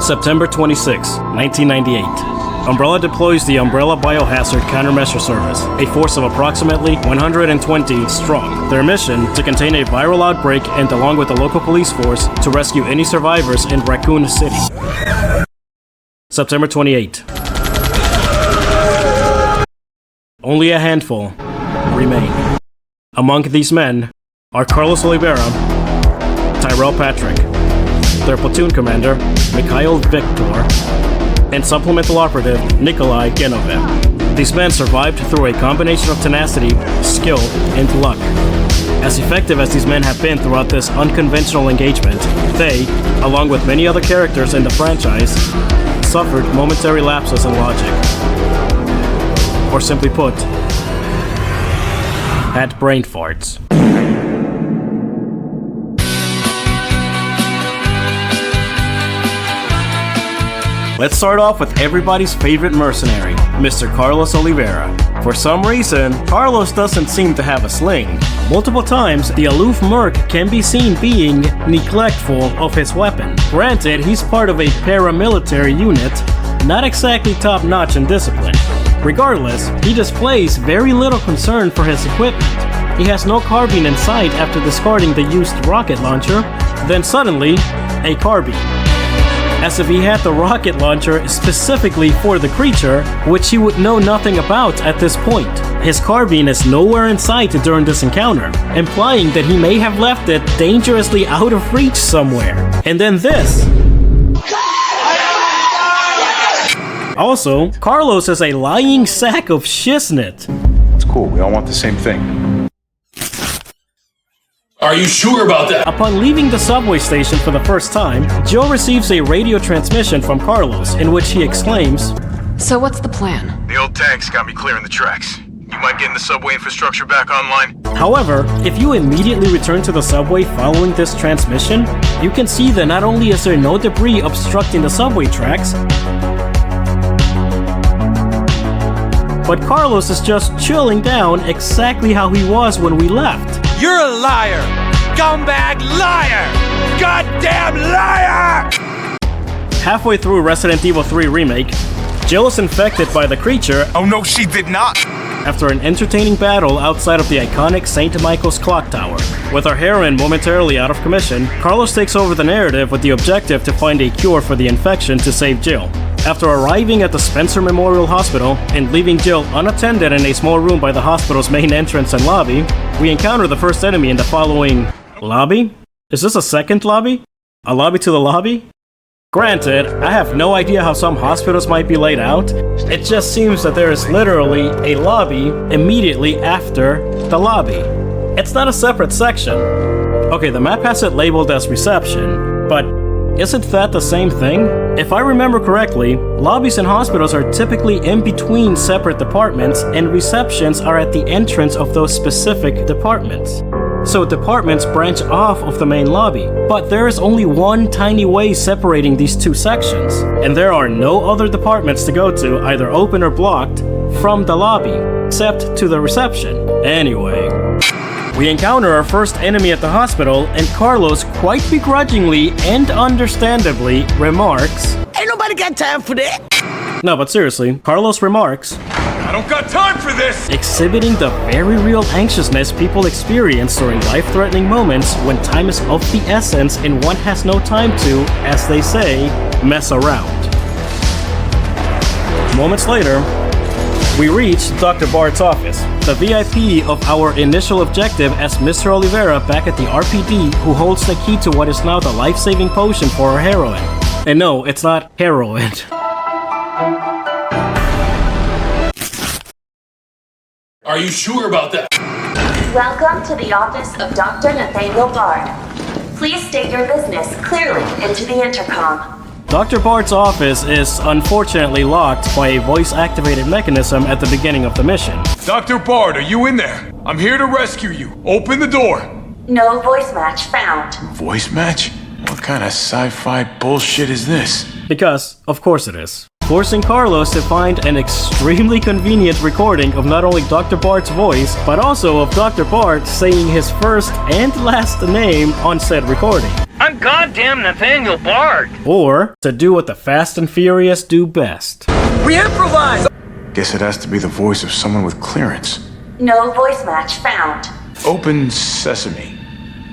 September 26, 1998. Umbrella deploys the Umbrella Biohazard Countermeasure Service, a force of approximately 120 strong. Their mission, to contain a viral outbreak and, along with the local police force, to rescue any survivors in Raccoon City. September 28. Only a handful remain. Among these men are Carlos Oliveira, Tyrell Patrick, their platoon commander, Mikhail Victor, and supplemental operative, Nicholai Genove. These men survived through a combination of tenacity, skill, and luck. As effective as these men have been throughout this unconventional engagement, they, along with many other characters in the franchise, suffered momentary lapses in logic. Or simply put, had brain farts. Let's start off with everybody's favorite mercenary, Mr. Carlos Oliveira. For some reason, Carlos doesn't seem to have a sling. Multiple times, the aloof merc can be seen being neglectful of his weapon. Granted, he's part of a paramilitary unit, not exactly top-notch in discipline. Regardless, he displays very little concern for his equipment. He has no carbine in sight after discarding the used rocket launcher, then suddenly, a carbine. As if he had the rocket launcher specifically for the creature, which he would know nothing about at this point. His carbine is nowhere in sight during this encounter, implying that he may have left it dangerously out of reach somewhere. And then this. Also, Carlos is a lying sack of shiznit. It's cool, we all want the same thing. Are you sure about that? Upon leaving the subway station for the first time, Joe receives a radio transmission from Carlos in which he exclaims, "So what's the plan?" The old tanks got me clearing the tracks. You mind getting the subway infrastructure back online? However, if you immediately return to the subway following this transmission, you can see that not only is there no debris obstructing the subway tracks, but Carlos is just chilling down exactly how he was when we left. You're a liar! Scumbag liar! Goddamn liar! Halfway through Resident Evil 3 Remake, Jill is infected by the creature. Oh no, she did not! After an entertaining battle outside of the iconic St. Michael's Clock Tower. With our heroine momentarily out of commission, Carlos takes over the narrative with the objective to find a cure for the infection to save Jill. After arriving at the Spencer Memorial Hospital and leaving Jill unattended in a small room by the hospital's main entrance and lobby, we encounter the first enemy in the following lobby? Is this a second lobby? A lobby to the lobby? Granted, I have no idea how some hospitals might be laid out. It just seems that there is literally a lobby immediately after the lobby. It's not a separate section. Okay, the map has it labeled as reception, but isn't that the same thing? If I remember correctly, lobbies in hospitals are typically in between separate departments, and receptions are at the entrance of those specific departments. So departments branch off of the main lobby, but there is only one tiny way separating these two sections, and there are no other departments to go to, either open or blocked, from the lobby, except to the reception. Anyway, we encounter our first enemy at the hospital, and Carlos quite begrudgingly and understandably remarks, Ain't nobody got time for that! No, but seriously, Carlos remarks, I don't got time for this! exhibiting the very real anxiousness people experience during life-threatening moments when time is of the essence and one has no time to, as they say, mess around. Moments later, we reach Dr. Bart's office, the VIP of our initial objective as Mr. Oliveira back at the RPD, who holds the key to what is now the life-saving potion for our heroine. And no, it's not heroin. Are you sure about that? Welcome to the office of Dr. Nathaniel Bard. Please state your business clearly into the intercom. Dr. Bart's office is unfortunately locked by a voice-activated mechanism at the beginning of the mission. Dr. Bard, are you in there? I'm here to rescue you. Open the door. No voice match found. Voice match? What kind of sci-fi bullshit is this? Because, of course it is. forcing Carlos to find an extremely convenient recording of not only Dr. Bart's voice, but also of Dr. Bart saying his first and last name on said recording. I'm goddamn Nathaniel Bard! Or to do what the Fast and Furious do best. We improvise! Guess it has to be the voice of someone with clearance. No voice match found. Open sesame.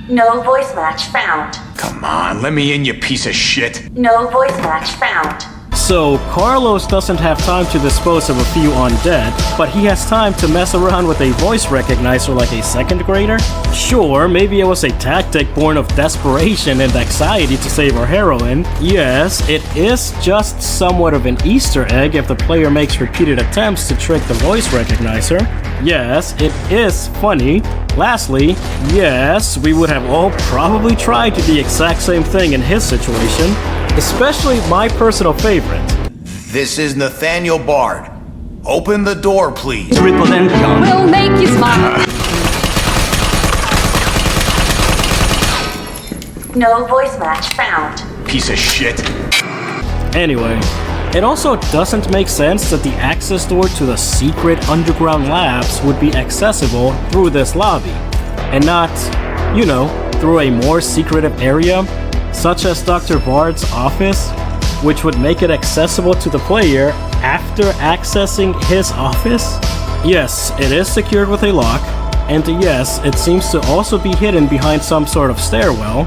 No voice match found. Come on, let me in, you piece of shit. No voice match found. So, Carlos doesn't have time to dispose of a few undead, but he has time to mess around with a voice recognizer like a second grader? Sure, maybe it was a tactic born of desperation and anxiety to save our heroine. Yes, it is just somewhat of an Easter egg if the player makes repeated attempts to trick the voice recognizer. Yes, it is funny. Lastly, yes, we would have all probably tried to do the exact same thing in his situation. Especially my personal favorite. This is Nathaniel Bard. Open the door, please. We'll make you smile. No voice match found. Piece of shit. Anyway, it also doesn't make sense that the access door to the secret underground labs would be accessible through this lobby, and not, you know, through a more secretive area, such as Dr. Bard's office, which would make it accessible to the player after accessing his office. Yes, it is secured with a lock, and yes, it seems to also be hidden behind some sort of stairwell,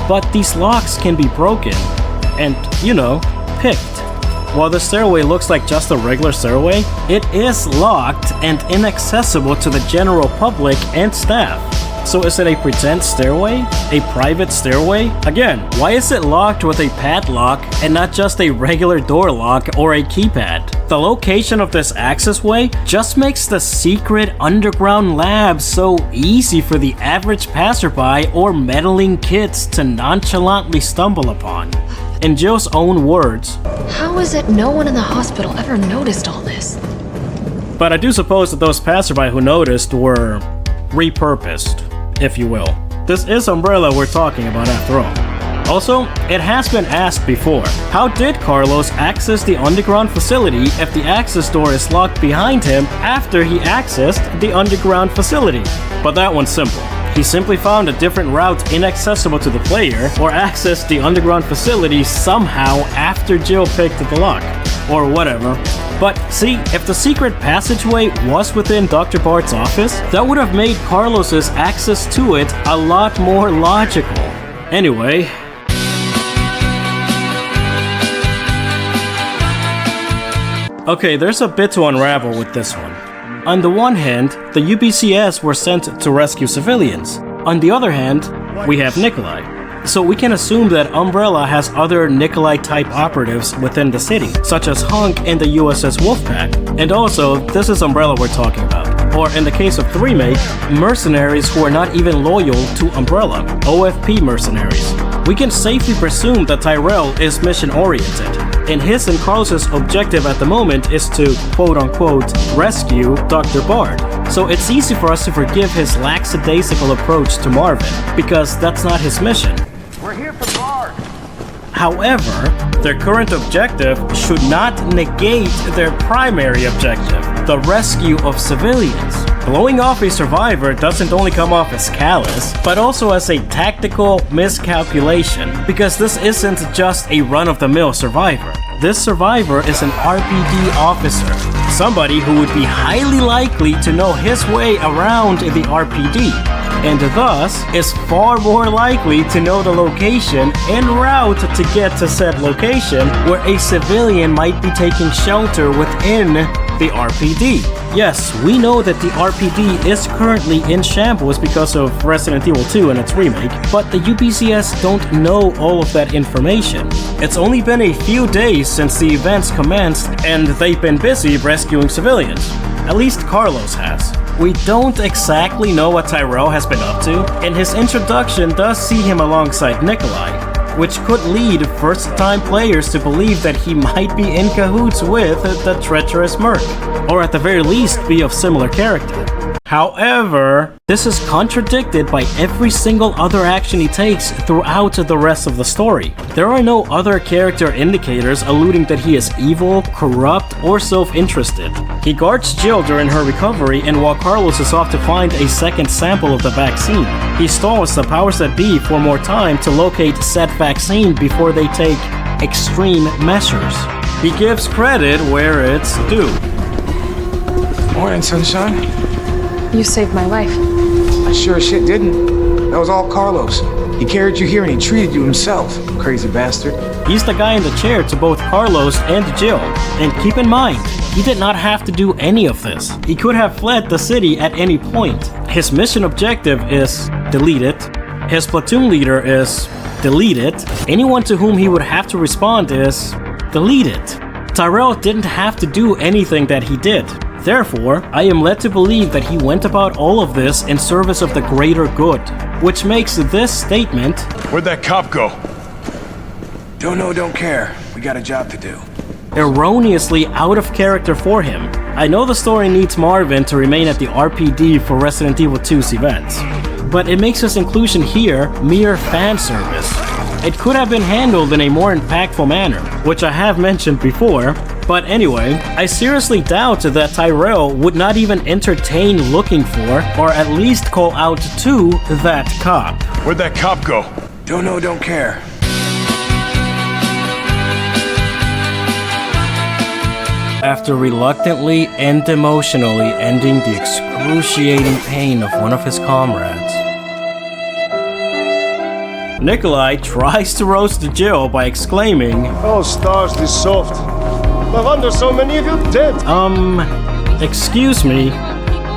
but these locks can be broken and, you know, picked. While the stairway looks like just a regular stairway, it is locked and inaccessible to the general public and staff. So is it a pretend stairway? A private stairway? Again, why is it locked with a padlock and not just a regular door lock or a keypad? The location of this accessway just makes the secret underground lab so easy for the average passerby or meddling kids to nonchalantly stumble upon. In Jill's own words, How is it no one in the hospital ever noticed all this? but I do suppose that those passerby who noticed were repurposed, if you will. This is Umbrella we're talking about after all. Also, it has been asked before, how did Carlos access the underground facility if the access door is locked behind him after he accessed the underground facility? But that one's simple. He simply found a different route inaccessible to the player, or accessed the underground facility somehow after Jill picked the lock, or whatever. But see, if the secret passageway was within Dr. Bart's office, that would have made Carlos's access to it a lot more logical. Anyway, okay, there's a bit to unravel with this one. On the one hand, the UBCS were sent to rescue civilians. On the other hand, we have Nicholai. So we can assume that Umbrella has other Nicholai-type operatives within the city, such as Hunk and the USS Wolfpack. And also, this is Umbrella we're talking about. Or in the case of the remake, mercenaries who are not even loyal to Umbrella, OFP mercenaries. We can safely presume that Tyrell is mission-oriented, and his and Carlos's objective at the moment is to, quote-unquote, rescue Dr. Bard. So it's easy for us to forgive his lackadaisical approach to Marvin, because that's not his mission. We're here for Bard! However, their current objective should not negate their primary objective, the rescue of civilians. Blowing off a survivor doesn't only come off as callous, but also as a tactical miscalculation, because this isn't just a run-of-the-mill survivor. This survivor is an RPD officer, somebody who would be highly likely to know his way around the RPD, and thus is far more likely to know the location en route to get to said location where a civilian might be taking shelter within the RPD. Yes, we know that the RPD is currently in shambles because of Resident Evil 2 and its remake, but the UBCS don't know all of that information. It's only been a few days since the events commenced, and they've been busy rescuing civilians. At least Carlos has. We don't exactly know what Tyrell has been up to, and his introduction does see him alongside Nicholai, which could lead first-time players to believe that he might be in cahoots with the treacherous merc, or at the very least be of similar character. However, this is contradicted by every single other action he takes throughout the rest of the story. There are no other character indicators alluding that he is evil, corrupt, or self-interested. He guards Jill during her recovery, and while Carlos is off to find a second sample of the vaccine, he stalls the powers that be for more time to locate said vaccine before they take extreme measures. He gives credit where it's due. Morning, sunshine. You saved my life. I sure as shit didn't. That was all Carlos. He carried you here and he treated you himself, crazy bastard. He's the guy in the chair to both Carlos and Jill. And keep in mind, he did not have to do any of this. He could have fled the city at any point. His mission objective is delete it. His platoon leader is delete it. Anyone to whom he would have to respond is delete it. Tyrell didn't have to do anything that he did. Therefore, I am led to believe that he went about all of this in service of the greater good, which makes this statement... Where'd that cop go? Don't know, don't care. We got a job to do. erroneously out of character for him. I know the story needs Marvin to remain at the RPD for Resident Evil 2's events, but it makes his inclusion here mere fan service. It could have been handled in a more impactful manner, which I have mentioned before, but anyway, I seriously doubt that Tyrell would not even entertain looking for, or at least call out to, that cop. Where'd that cop go? Don't know, don't care. After reluctantly and emotionally ending the excruciating pain of one of his comrades, Nicholai tries to roast Jill by exclaiming, "Oh, stars, this soft. No wonder so many of you dead." Excuse me,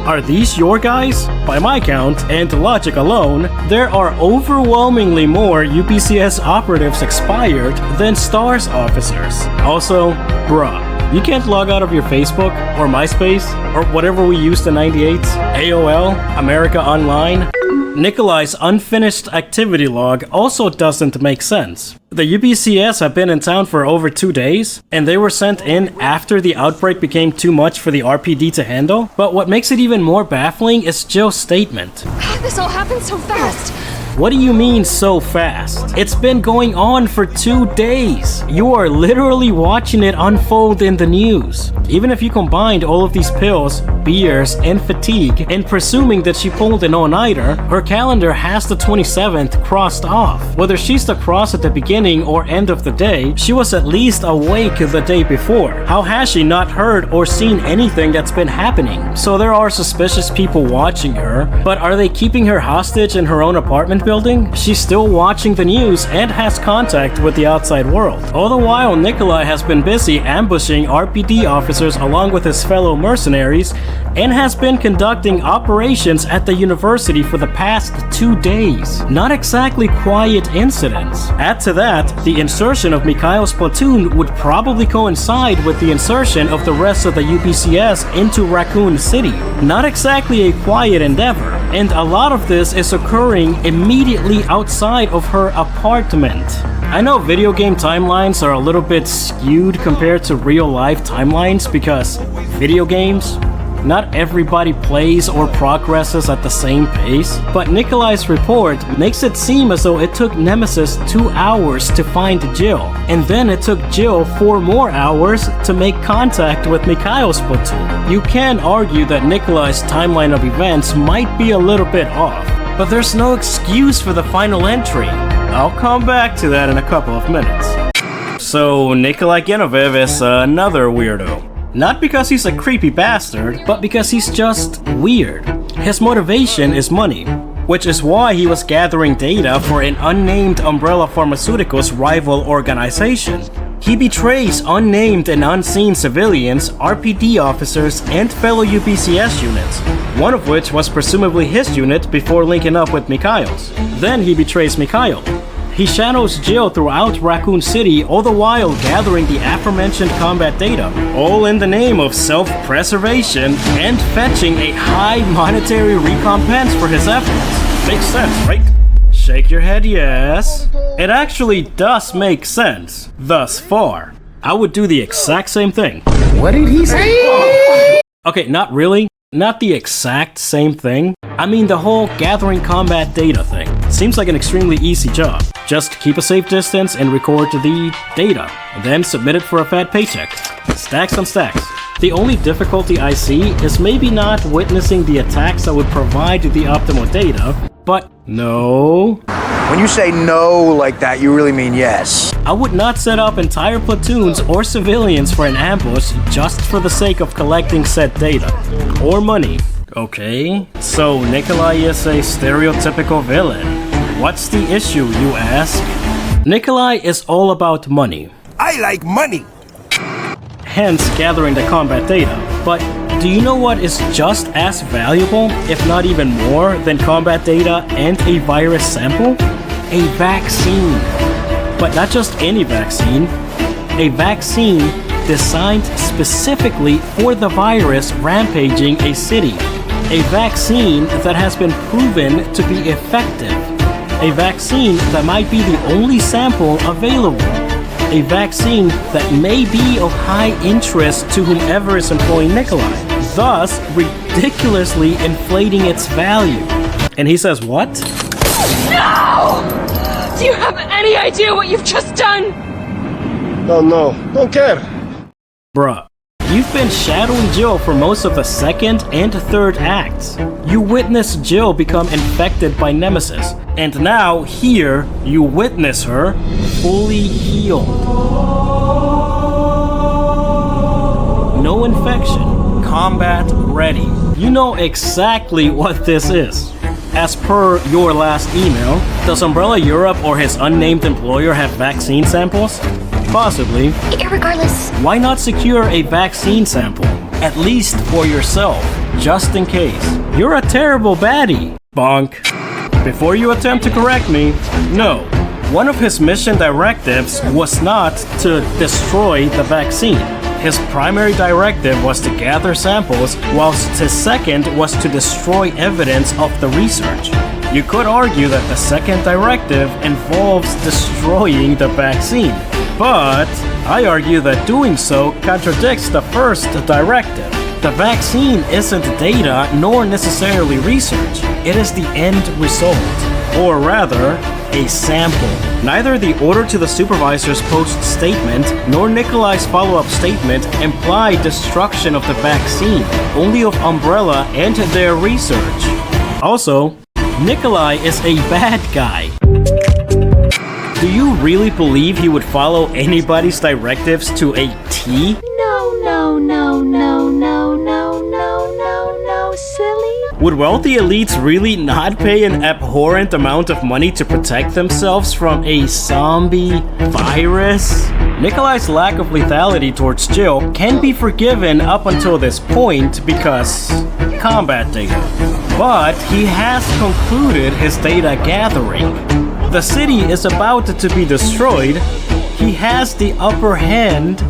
are these your guys? By my count, and logic alone, there are overwhelmingly more UPCS operatives expired than STARS officers. Also, bruh, you can't log out of your Facebook, or MySpace, or whatever we used in '98, AOL, America Online? Nicholai's unfinished activity log also doesn't make sense. The UPCS have been in town for over 2 days, and they were sent in after the outbreak became too much for the RPD to handle. But what makes it even more baffling is Jill's statement. How did this all happen so fast? What do you mean so fast? It's been going on for 2 days. You are literally watching it unfold in the news. Even if you combined all of these pills, beers, and fatigue, and presuming that she pulled an all-nighter, her calendar has the 27th crossed off. Whether she's the cross at the beginning or end of the day, she was at least awake the day before. How has she not heard or seen anything that's been happening? So there are suspicious people watching her, but are they keeping her hostage in her own apartment building? She's still watching the news and has contact with the outside world. All the while, Nicholai has been busy ambushing RPD officers along with his fellow mercenaries and has been conducting operations at the university for the past 2 days. Not exactly quiet incidents. Add to that, the insertion of Mikhail's platoon would probably coincide with the insertion of the rest of the UPCS into Raccoon City. Not exactly a quiet endeavor, and a lot of this is occurring immediately outside of her apartment. I know video game timelines are a little bit skewed compared to real life timelines because video games, not everybody plays or progresses at the same pace, but Nicholai's report makes it seem as though it took Nemesis 2 hours to find Jill, and then it took Jill 4 more hours to make contact with Mikhail's platoon. You can argue that Nicholai's timeline of events might be a little bit off, but there's no excuse for the final entry. I'll come back to that in a couple of minutes. So Nicholai Genevieve is another weirdo. Not because he's a creepy bastard, but because he's just weird. His motivation is money, which is why he was gathering data for an unnamed Umbrella Pharmaceuticals rival organization. He betrays unnamed and unseen civilians, RPD officers, and fellow UPCS units, one of which was presumably his unit before linking up with Mikhail's. Then he betrays Mikhail. He shadows Jill throughout Raccoon City, all the while gathering the aforementioned combat data, all in the name of self-preservation and fetching a high monetary recompense for his efforts. Makes sense, right? Shake your head yes. It actually does make sense, thus far. I would do the exact same thing. What did he say? Okay, not really. not the exact same thing. I mean, the whole gathering combat data thing seems like an extremely easy job. Just keep a safe distance and record the data, and then submit it for a fat paycheck. Stacks on stacks. The only difficulty I see is maybe not witnessing the attacks that would provide the optimal data, but no. When you say no like that, you really mean yes. I would not set up entire platoons or civilians for an ambush just for the sake of collecting said data. Or money. Okay, so Nicholai is a stereotypical villain. What's the issue, you ask? Nicholai is all about money. I like money. Hence gathering the combat data. But do you know what is just as valuable, if not even more, than combat data and a virus sample? A vaccine. But not just any vaccine. A vaccine designed specifically for the virus rampaging a city. A vaccine that has been proven to be effective. A vaccine that might be the only sample available. A vaccine that may be of high interest to whomever is employing Nicholai, thus ridiculously inflating its value. And he says what? No! Do you have any idea what you've just done? No, don't care. Bruh, you've been shadowing Jill for most of the second and third acts. You witness Jill become infected by Nemesis, and now here you witness her fully healed. No infection, combat ready. You know exactly what this is. As per your last email, does Umbrella Europe or his unnamed employer have vaccine samples? Possibly. Irregardless. Why not secure a vaccine sample? At least for yourself, just in case. You're a terrible baddie. Bonk. Before you attempt to correct me, no. One of his mission directives was not to destroy the vaccine. His primary directive was to gather samples, whilst his second was to destroy evidence of the research. You could argue that the second directive involves destroying the vaccine, but I argue that doing so contradicts the first directive. The vaccine isn't data nor necessarily research, it is the end result, or rather, a sample. Neither the order to the supervisor's post statement nor Nicholai's follow-up statement imply destruction of the vaccine, only of Umbrella and their research. Also, Nicholai is a bad guy. Do you really believe he would follow anybody's directives to a T? No, silly. Would wealthy elites really not pay an abhorrent amount of money to protect themselves from a zombie virus? Nicholai's lack of lethality towards Jill can be forgiven up until this point because combat data. But he has concluded his data gathering. The city is about to be destroyed. He has the upper hand.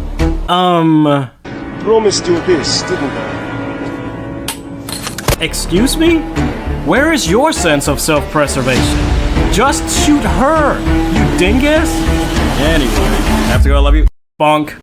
Promised you this, didn't I? Excuse me? Where is your sense of self-preservation? Just shoot her, you dingus! Anyway, have to go, I love you. Bonk.